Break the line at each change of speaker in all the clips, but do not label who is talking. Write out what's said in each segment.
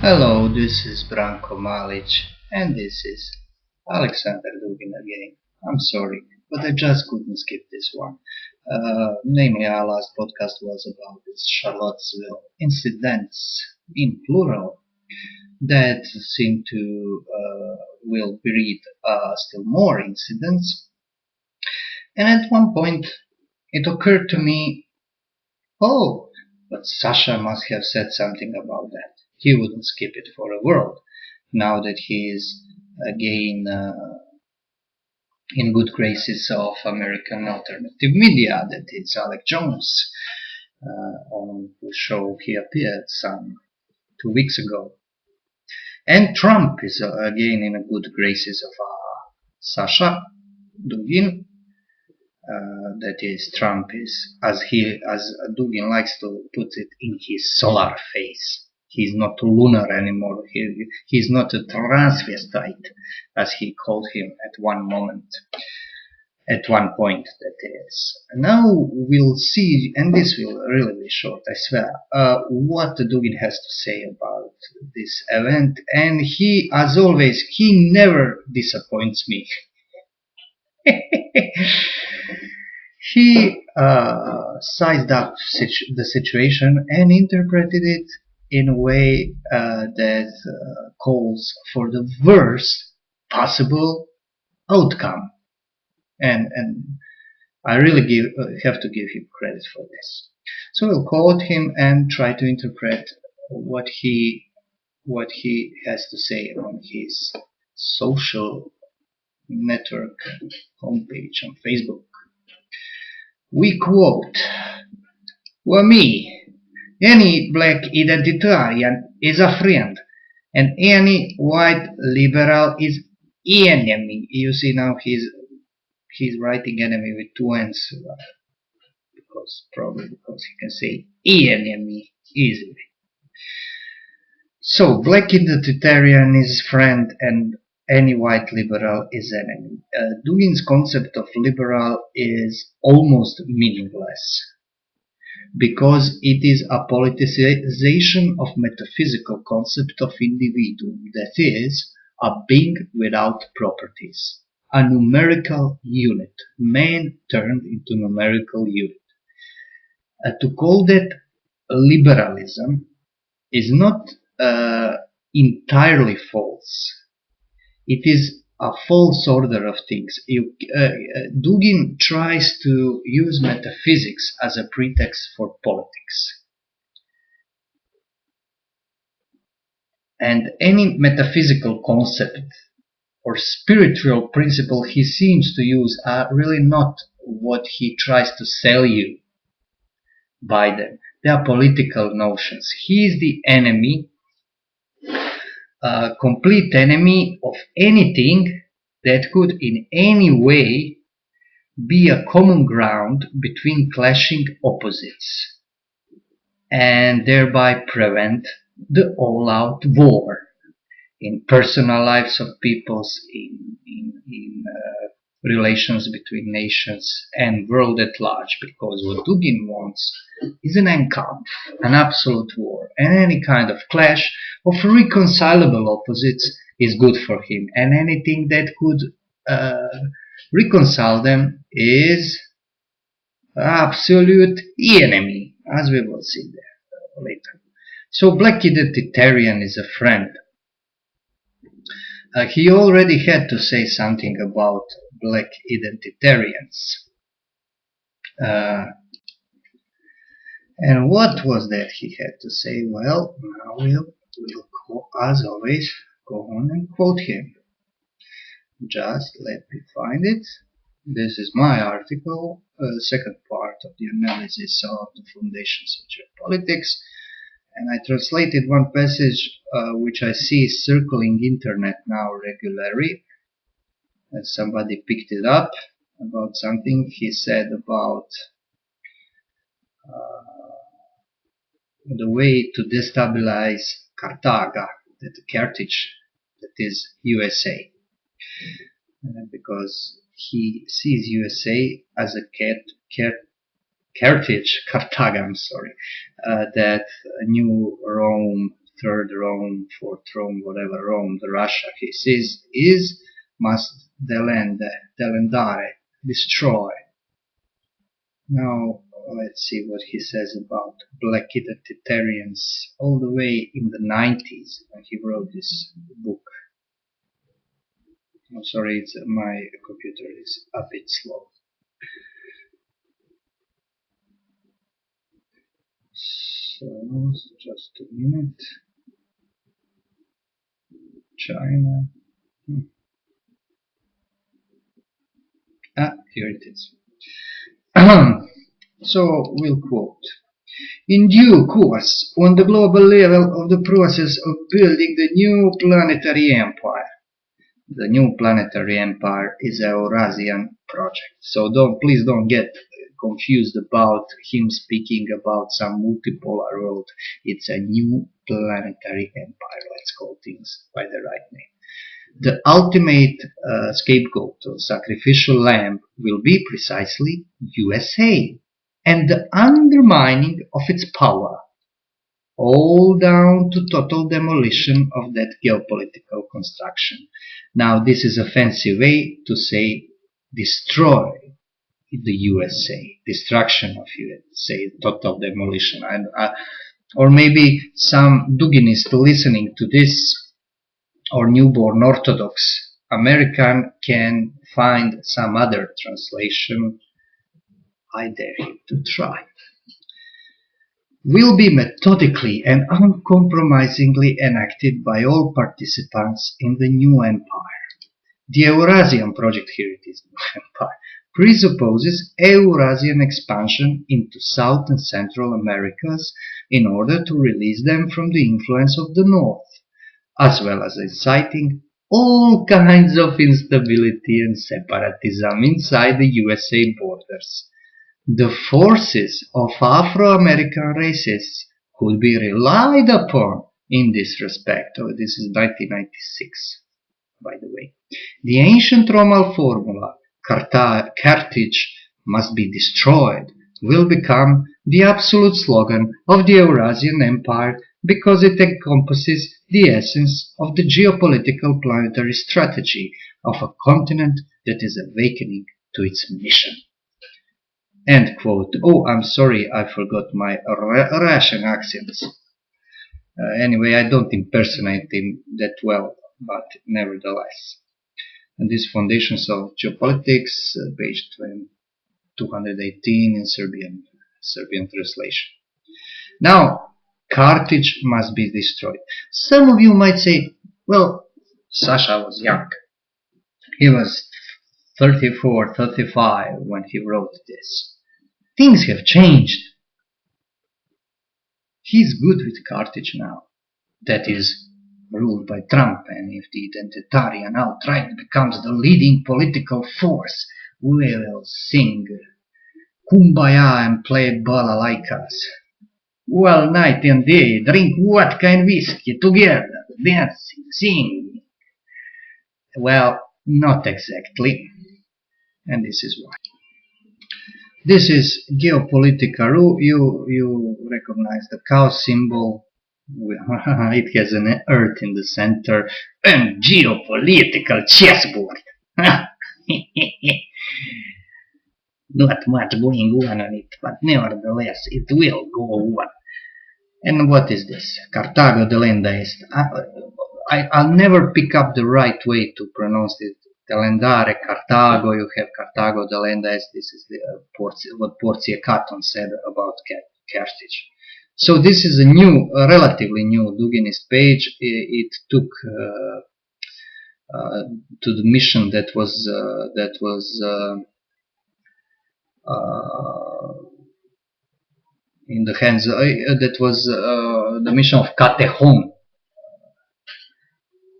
Hello, this is Branko Malic, and this is Alexander Dugan again. I'm sorry, but I just couldn't skip this one. Namely, our last podcast was about this Charlottesville incidents in plural that seem to will breed still more incidents. And at one point, it occurred to me, oh, but Sasha must have said something about that. He wouldn't skip it for a world. Now that he is again in good graces of American alternative media, that is Alex Jones, on whose show he appeared some 2 weeks ago. And Trump is again in good graces of Sasha Dugin. That is, Trump is, as Dugan likes to put it, in his solar phase. He's not lunar anymore. He's not a transvestite, as he called him at one point, that is. Now we'll see, and this will really be short, I swear, what Dugan has to say about this event. And he, as always, he never disappoints me. He sized up the situation and interpreted it in a way that calls for the worst possible outcome. And I really have to give him credit for this. So we'll quote him and try to interpret what he has to say on his social network homepage on Facebook. We quote, "For me, any black identitarian is a friend, and any white liberal is enemy." You see now he's writing enemy with two N's, probably because he can say enemy easily. So black identitarian is friend and any white liberal is enemy. Dugin's concept of liberal is almost meaningless because it is a politicization of metaphysical concept of individuum, that is, a being without properties, a numerical unit, man turned into numerical unit. To call that liberalism is not entirely false. It is a false order of things. Dugin tries to use metaphysics as a pretext for politics. And any metaphysical concept or spiritual principle he seems to use are really not what he tries to sell you by them. They are political notions. He is the enemy, complete enemy of anything that could in any way be a common ground between clashing opposites and thereby prevent the all-out war in personal lives of peoples, in relations between nations and world at large, because what Dugin wants is an encounter, an absolute war, and any kind of clash of reconcilable opposites is good for him, and anything that could reconcile them is absolute enemy, as we will see there later. So black identitarian is a friend. He already had to say something about black identitarians. And what was that he had to say? Well, now we'll, as always, go on and quote him. Just let me find it. This is my article, second part of the analysis of the foundations of geopolitics. And I translated one passage which I see circling internet now regularly. And somebody picked it up about something he said about the way to destabilize Carthago, Carthage, that is USA. Because he sees USA as a Carthage, I'm sorry, that New Rome third Rome, fourth Rome, whatever Rome, the Russia he sees is, must delendare, destroy. Now, let's see what he says about black identitarians all the way in the 90s when he wrote this book. I'm sorry, my computer is a bit slow. So, just a minute. China. Here it is. So, we'll quote. In due course, on the global level of the process of building the new planetary empire. The new planetary empire is a Eurasian project. So please don't get confused about him speaking about some multipolar world. It's a new planetary empire. Let's call things by the right name. The ultimate scapegoat or sacrificial lamb will be precisely USA and the undermining of its power, all down to total demolition of that geopolitical construction. Now, this is a fancy way to say destroy the USA, destruction of USA, total demolition. Or maybe some Duginist listening to this, or newborn Orthodox American, can find some other translation. I dare him to try. Will be methodically and uncompromisingly enacted by all participants in the new empire. The Eurasian project, here it is, new empire, presupposes Eurasian expansion into South and Central Americas in order to release them from the influence of the North, as well as inciting all kinds of instability and separatism inside the USA borders. The forces of Afro-American races could be relied upon in this respect. Oh, this is 1996, by the way. The ancient Roman formula, Carthage must be destroyed, will become the absolute slogan of the Eurasian Empire because it encompasses the essence of the geopolitical planetary strategy of a continent that is awakening to its mission. End quote. Oh, I'm sorry, I forgot my Russian accents. Anyway, I don't impersonate him that well, but nevertheless. And these Foundations of Geopolitics, page 218 in Serbian translation. Now, Carthage must be destroyed. Some of you might say, well, Sasha was young. He was 34, 35 when he wrote this. Things have changed. He's good with Carthage now. That is ruled by Trump, and if the identitarian outright becomes the leading political force, we will sing Kumbaya and play balalaikas. Well, night and day, drink vodka and whiskey together, dancing, singing. Well, not exactly. And this is why. This is Geopolitical. You recognize the cow symbol. It has an earth in the center. And geopolitical chessboard. Not much going on it, but nevertheless it will go on. And what is this? Carthago delenda est. I'll never pick up the right way to pronounce it. Delendare, Carthago, you have Carthago delenda est. This is what Portia Caton said about Carthage. So this is a relatively new Duginist page. It took to the mission that was in the hands that was the mission of Catejon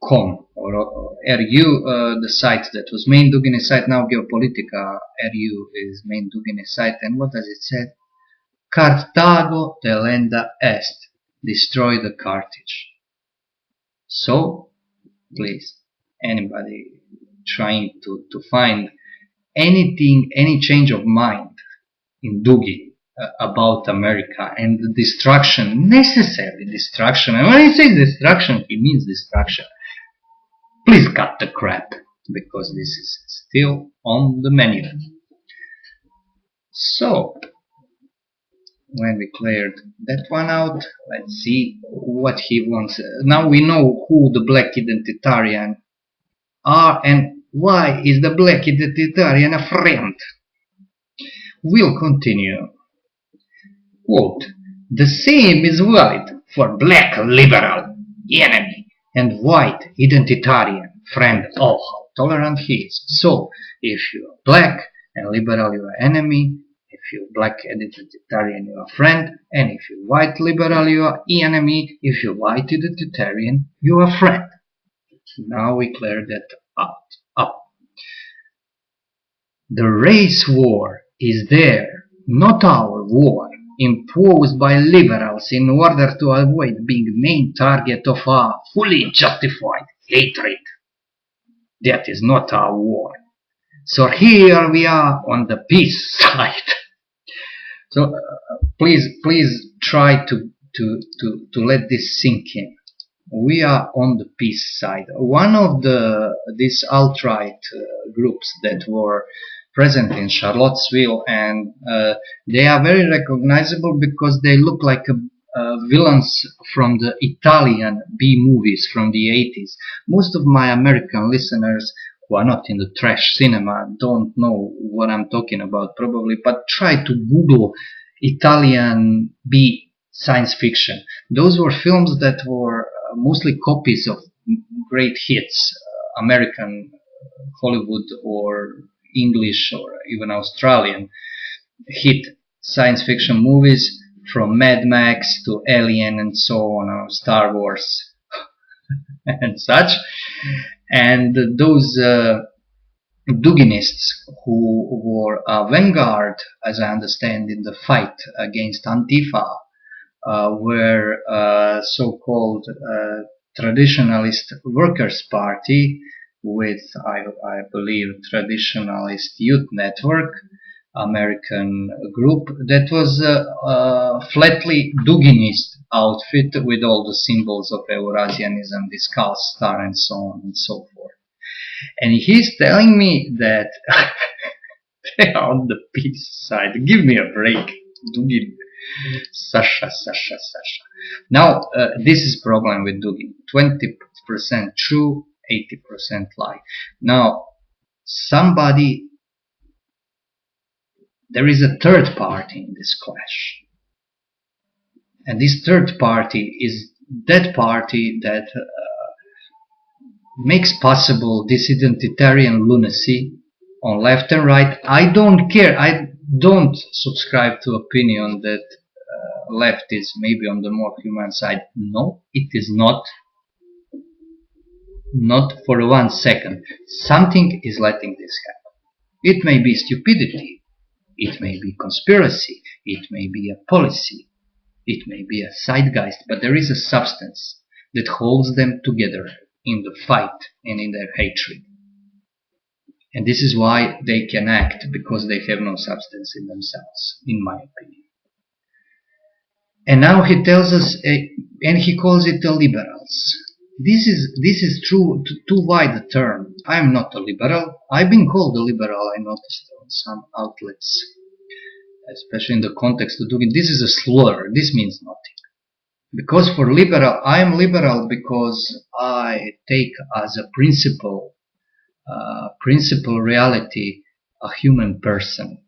com or RU, the site that was main Duginist site, now Geopolitica. RU is main Duginist site, and what does it say? Carthago delenda est, destroy the Carthage. So please, anybody trying to find anything, any change of mind in Dugin, about America and the destruction, necessary destruction. And when he says destruction, he means destruction. Please cut the crap, because this is still on the menu. So, when we cleared that one out, let's see what he wants. Now we know who the black identitarian are and why is the black identitarian a friend. We'll continue. Quote, the same is valid for black liberal enemy and white identitarian friend. Oh, how tolerant he is. So, if you're black and liberal, you're enemy. If you're black identitarian, you're a friend. And if you're white liberal, you're enemy. If you're white identitarian, you're a friend. Now we clear that up. The race war is there, not our war, imposed by liberals in order to avoid being main target of a fully justified hatred. That is not our war. So here we are on the peace side. So please try to let this sink in. We are on the peace side. One of these alt-right groups that were present in Charlottesville, and they are very recognizable because they look like villains from the Italian B movies from the 80s. Most of my American listeners who are not in the trash cinema don't know what I'm talking about probably, but try to Google Italian B science fiction. Those were films that were mostly copies of great hits, American, Hollywood or English or even Australian hit science fiction movies, from Mad Max to Alien and so on, or Star Wars and such. And those Duginists who were a vanguard, as I understand, in the fight against Antifa, were so-called traditionalist workers' party with, I believe, traditionalist youth network, American group that was a flatly Duginist outfit with all the symbols of Eurasianism, the skull star and so on and so forth. And he's telling me that they are on the peace side. Give me a break, Dugin. Sasha. Now, this is problem with Dugan. 20% true, 80% lie. Now, there is a third party in this clash. And this third party is that party that makes possible this identitarian lunacy on left and right. I don't care. I don't subscribe to opinion that left is maybe on the more human side. No, it is not. Not for 1 second. Something is letting this happen. It may be stupidity. It may be conspiracy. It may be a policy. It may be a zeitgeist. But there is a substance that holds them together in the fight and in their hatred. And this is why they can act, because they have no substance in themselves, in my opinion. And now he tells us, and he calls it the liberals. This is too wide a term. I am not a liberal. I've been called a liberal, I noticed on some outlets, especially in the context of Dugan. This is a slur. This means nothing. Because for liberal, I am liberal because I take as a principle reality a human person,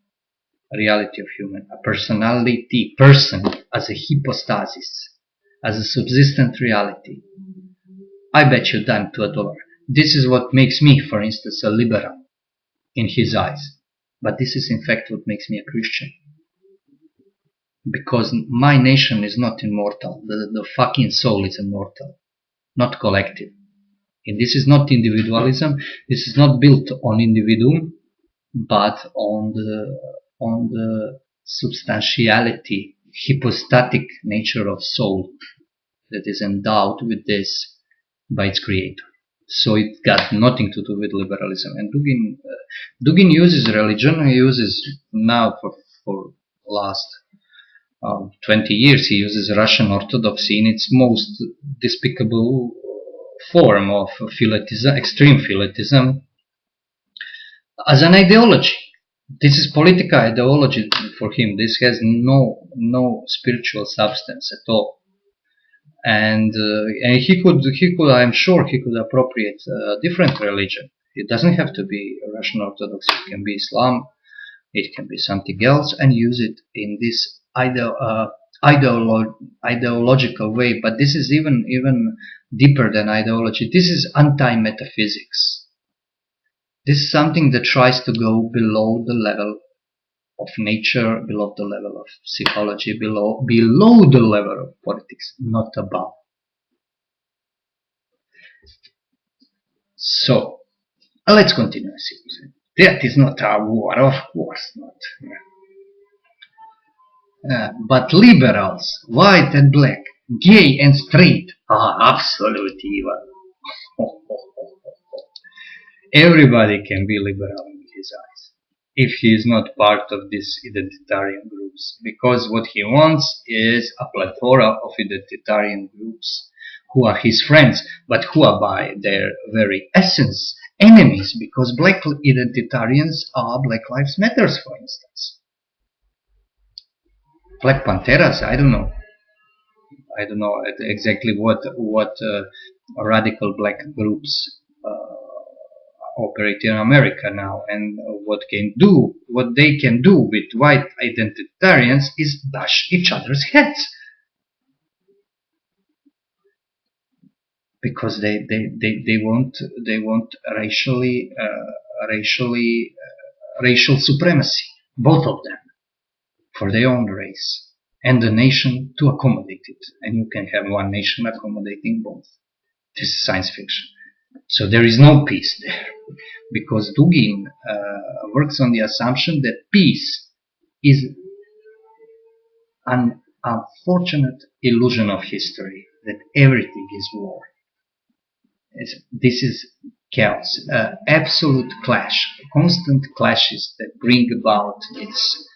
a reality of human, a personality, person as a hypostasis, as a subsistent reality. I bet you $10 to $1. This is what makes me, for instance, a liberal in his eyes. But this is in fact what makes me a Christian. Because my nation is not immortal. The fucking soul is immortal, not collective. And this is not individualism. This is not built on individuum, but on the substantiality, hypostatic nature of soul that is endowed with this by its creator. So it got nothing to do with liberalism. And Dugin uses religion. He uses now for last 20 years he uses Russian Orthodoxy in its most despicable form of extreme Philetism as an ideology. This is political ideology for him. This has no spiritual substance at all. And he could, I'm sure he could appropriate a different religion. It doesn't have to be Russian Orthodox. It can be Islam. It can be something else, and use it in this ideological way. But this is even deeper than ideology. This is anti-metaphysics. This is something that tries to go below the level of nature, below the level of psychology, below the level of politics, not above. So, let's continue. That is not a war, of course not. But liberals, white and black, gay and straight, are absolute evil. Everybody can be liberal in his eyes, if he is not part of these identitarian groups, because what he wants is a plethora of identitarian groups who are his friends, but who are by their very essence enemies, because black identitarians are Black Lives Matters, for instance. Black Pantheras, I don't know exactly what radical black groups operate in America now, and what they can do with white identitarians is bash each other's heads, because they want racial supremacy, both of them, for their own race, and the nation to accommodate it. And you can have one nation accommodating both. This is science fiction. So there is no peace there, because Dugin works on the assumption that peace is an unfortunate illusion of history, that everything is war. This is chaos, absolute clash, constant clashes that bring about this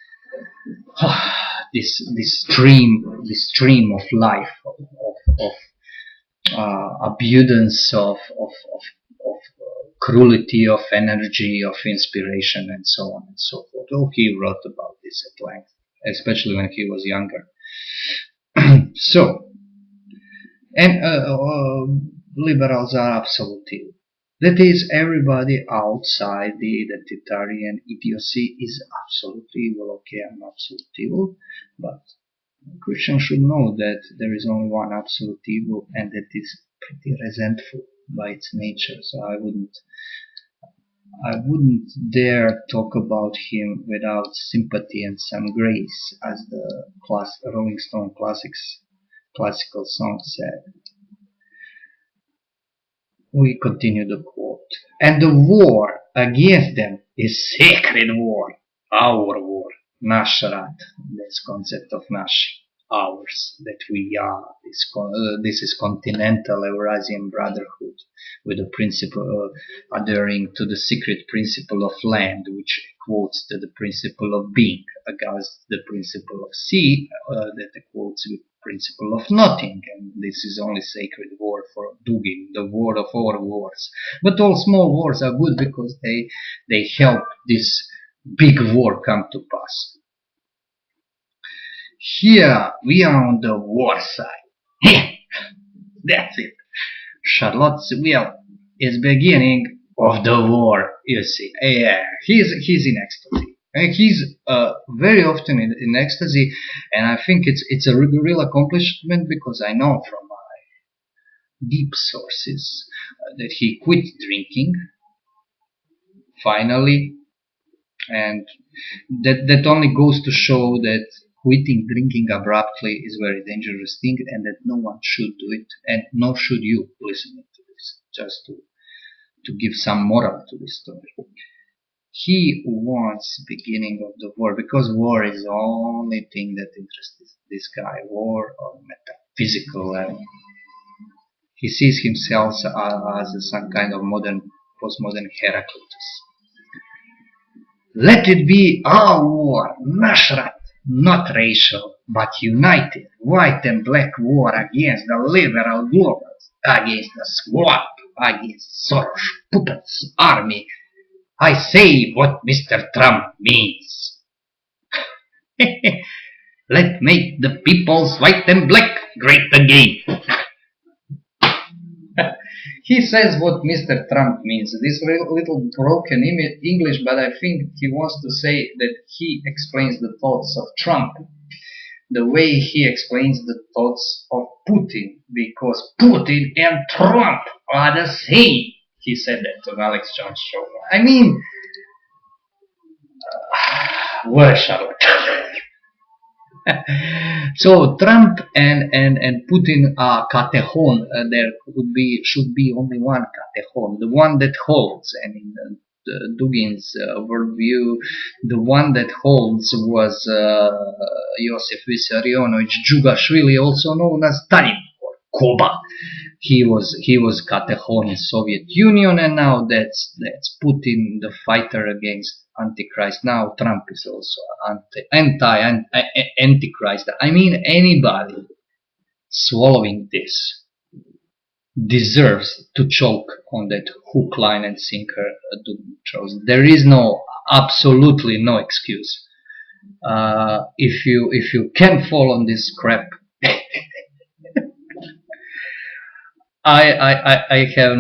stream of life, of abundance of cruelty, of energy, of inspiration, and so on and so forth. Oh, he wrote about this at length, especially when he was younger. So, and liberals are absolute evil. That is, everybody outside the identitarian idiocy is absolutely evil. Okay, I'm absolute evil, but Christians should know that there is only one absolute evil, and that is pretty resentful by its nature. So I wouldn't dare talk about him without sympathy and some grace, as the Rolling Stone classical song said. We continue the quote. And the war against them is sacred war, our war. Nash rat, this concept of Nash, ours, that we are. This is continental Eurasian brotherhood, with the principle adhering to the secret principle of land, which quotes to the principle of being, against the principle of sea, that quotes with principle of nothing. And this is only sacred war for Dugin, the war of all wars. But all small wars are good, because they help this big war come to pass. Here we are on the war side. That's it. Charlottesville is beginning of the war. You see, yeah, he's in ecstasy. He's very often in ecstasy, and I think it's a real accomplishment, because I know from my deep sources that he quit drinking finally. And that only goes to show that quitting drinking abruptly is a very dangerous thing, and that no one should do it, and nor should you listening to this, just to give some moral to this story. He wants beginning of the war, because war is the only thing that interests this guy, war on metaphysical level. He sees himself as some kind of postmodern Heraclitus. Let it be our war, Nashrat, not racial, but united, white and black war against the liberal globals, against the swamp, against Soros, puppets, army. I say what Mr. Trump means. Let's make the peoples white and black great again. He says what Mr. Trump means. This little broken English, but I think he wants to say that he explains the thoughts of Trump the way he explains the thoughts of Putin, because Putin and Trump are the same. He said that on Alex Jones' show. I mean, where Charlotte? So Trump and Putin are catejon. There should be only one catejon, the one that holds. And in Dugin's worldview, the one that holds was Josef Vissarionovich Djugashvili, also known as Stalin or Koba. He was catejon in Soviet Union, and now that's Putin, the fighter against Antichrist. Now Trump is also anti-Antichrist. I mean, anybody swallowing this deserves to choke on that hook, line, and sinker Dugan chose. There is absolutely no excuse. If you can fall on this crap, I have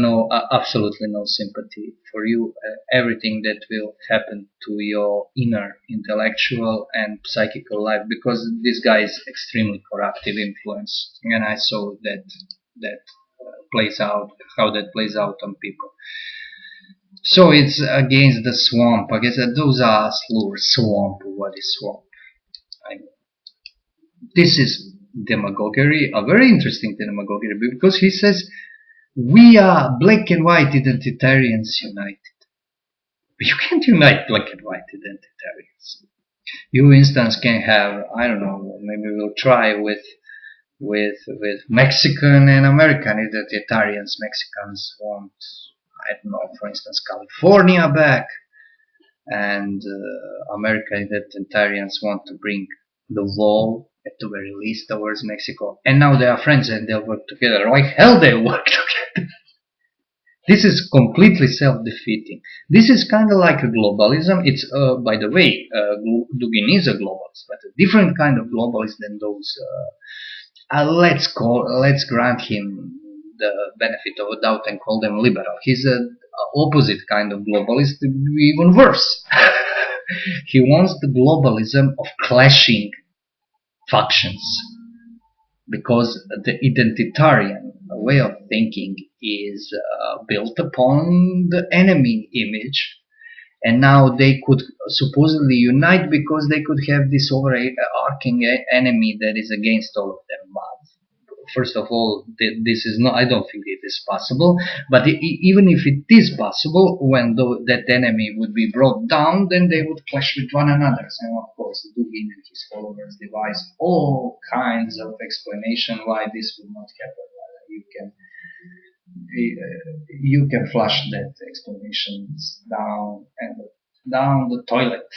absolutely no sympathy for you. Everything that will happen to your inner intellectual and psychical life, because this guy is extremely corruptive influence, and I saw that plays out, how that plays out on people. So it's against the swamp. I guess that those are slurs. Swamp. What is swamp? I mean, this is demagoguery, a very interesting demagoguery, because he says we are black and white identitarians united. You can't unite black and white identitarians. You, for instance, can have, I don't know, maybe we'll try with Mexican and American identitarians. Mexicans want, I don't know, for instance, California back, and American identitarians want to bring the wall at the very least towards Mexico. And now they are friends and they'll work together. Like hell they work together. This is completely self-defeating. This is kind of like a globalism. It's, by the way, Dugin is a globalist, but a different kind of globalist than those. Let's grant him the benefit of a doubt and call them liberal. He's an opposite kind of globalist, even worse. He wants the globalism of clashing factions, because the identitarian way of thinking is built upon the enemy image, and now they could supposedly unite because they could have this overarching enemy that is against all of them. First of all, this is not, I don't think it is possible, but even if it is possible, when that enemy would be brought down, then they would clash with one another. And of course, Dugan and his followers devise all kinds of explanation why this would not happen. You can flush that explanations down the toilet.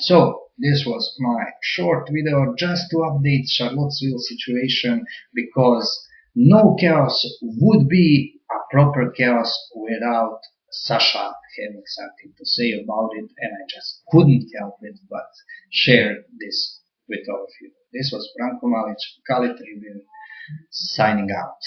So this was my short video just to update Charlottesville situation, because no chaos would be a proper chaos without Sasha having something to say about it, and I just couldn't help it but share this with all of you. This was Branko Malic, Kali Tribune, signing out.